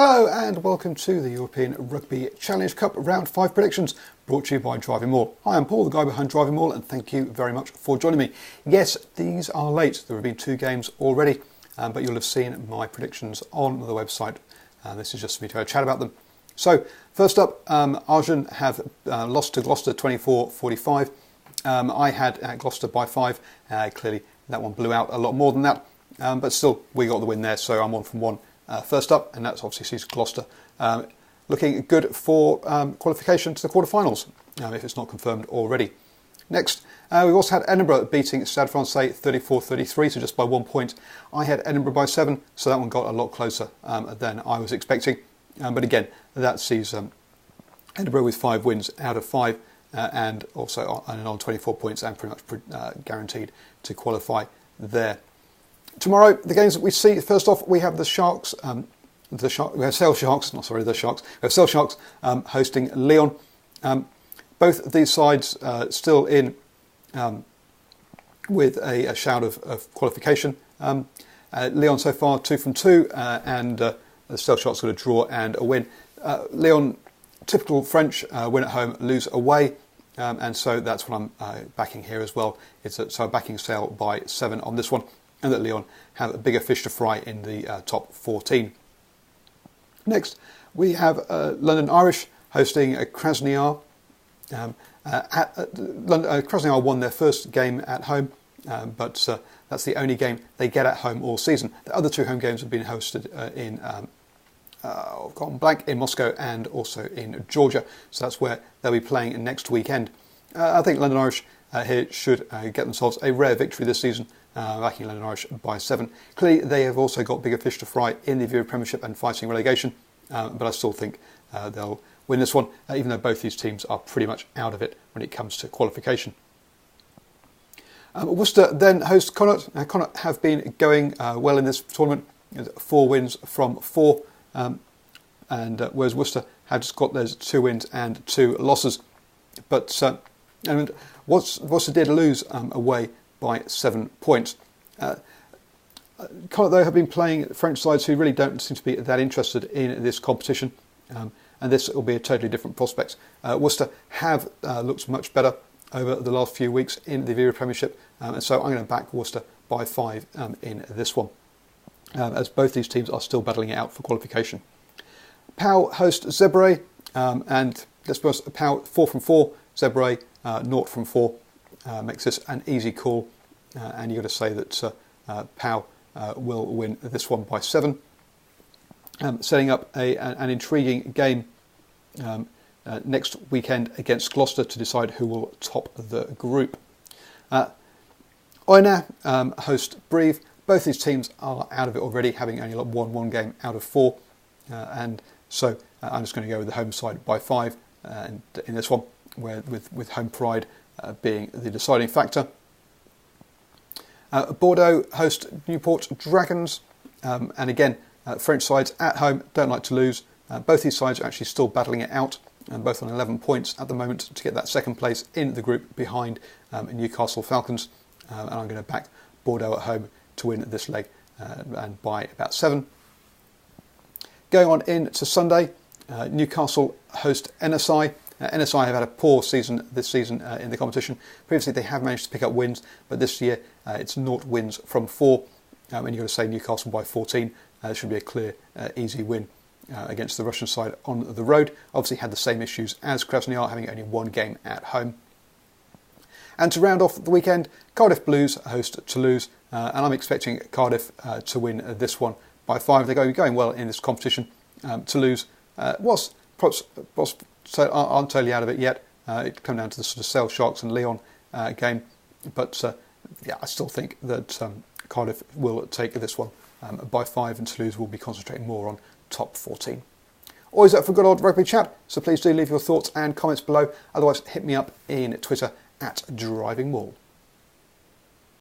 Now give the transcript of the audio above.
Hello and welcome to the European Rugby Challenge Cup Round 5 predictions brought to you by DrivingMaul. Hi, I'm Paul, the guy behind DrivingMaul, and thank you very much for joining me. Yes, these are late. There have been 2 games already, but you'll have seen my predictions on the website. This is just for me to have a chat about them. So, first up, Argent have lost to Gloucester 24-45. I had Gloucester by 5. Clearly, that one blew out a lot more than that, but still, we got the win there, so I'm 1 from 1. First up, and that's obviously sees Gloucester looking good for qualification to the quarterfinals, if it's not confirmed already. Next, we've also had Edinburgh beating Stade Francais 34-33, so just by 1 point. I had Edinburgh by 7, so that one got a lot closer than I was expecting. But again, that sees Edinburgh with 5 wins out of 5, and also on 24 points and pretty much guaranteed to qualify there. Tomorrow, the games that we see, first off, we have the Sharks, we have Sale Sharks, We have Sale Sharks hosting Lyon. Both of these sides still in with a shout of qualification. Lyon so far 2 from 2, and the Sale Sharks got a draw and a win. Lyon, typical French, win at home, lose away, and so that's what I'm backing here as well. So backing Sale by 7 on this one, and that Lyon have a bigger fish to fry in the top 14. Next, we have London Irish hosting Krasnodar. Krasnodar won their first game at home, but that's the only game they get at home all season. The other 2 home games have been hosted in Moscow and also in Georgia, so that's where they'll be playing next weekend. I think London Irish here should get themselves a rare victory this season, backing London Irish by 7. Clearly, they have also got bigger fish to fry in the view of Premiership and fighting relegation, but I still think they'll win this one, even though both these teams are pretty much out of it when it comes to qualification. Worcester then host Connacht. Connacht have been going well in this tournament, 4 wins from 4, and whereas Worcester have just got those 2 wins and 2 losses. But and Worcester did lose away by 7 points. Connacht, though, have been playing French sides who really don't seem to be that interested in this competition, and this will be a totally different prospect. Worcester have looked much better over the last few weeks in the Vira Premiership, and so I'm going to back Worcester by 5 in this one, as both these teams are still battling it out for qualification. Pau host Zebre, and let's be honest, Pau 4 from 4, Zebre 0 from 4, makes this an easy call, and you've got to say that Pau will win this one by 7, setting up an intriguing game next weekend against Gloucester to decide who will top the group. Oyonnax host Brive. Both these teams are out of it already, having only won 1 game out of 4, and so I'm just going to go with the home side by 5 and in this one, where with home pride being the deciding factor. Bordeaux host Newport Dragons, and again, French sides at home don't like to lose. Both these sides are actually still battling it out, and both on 11 points at the moment to get that 2nd place in the group behind Newcastle Falcons, and I'm going to back Bordeaux at home to win this leg and by about 7. Going on into Sunday, Newcastle host NSI. NSI have had a poor season this season in the competition. Previously, they have managed to pick up wins, but this year it's 0 wins from 4. And you've got to say Newcastle by 14. Should be a clear, easy win against the Russian side on the road. Obviously, had the same issues as Krasnodar, having only 1 game at home. And to round off the weekend, Cardiff Blues host Toulouse, and I'm expecting Cardiff to win this one by 5. They're going well in this competition. Toulouse aren't totally out of it yet. It come down to the sort of Sale Sharks and Lyon game, but I still think that Cardiff will take this one by 5, and Toulouse will be concentrating more on top 14. Always up for good old rugby chat, so please do leave your thoughts and comments below. Otherwise, hit me up in Twitter at DrivingMaul.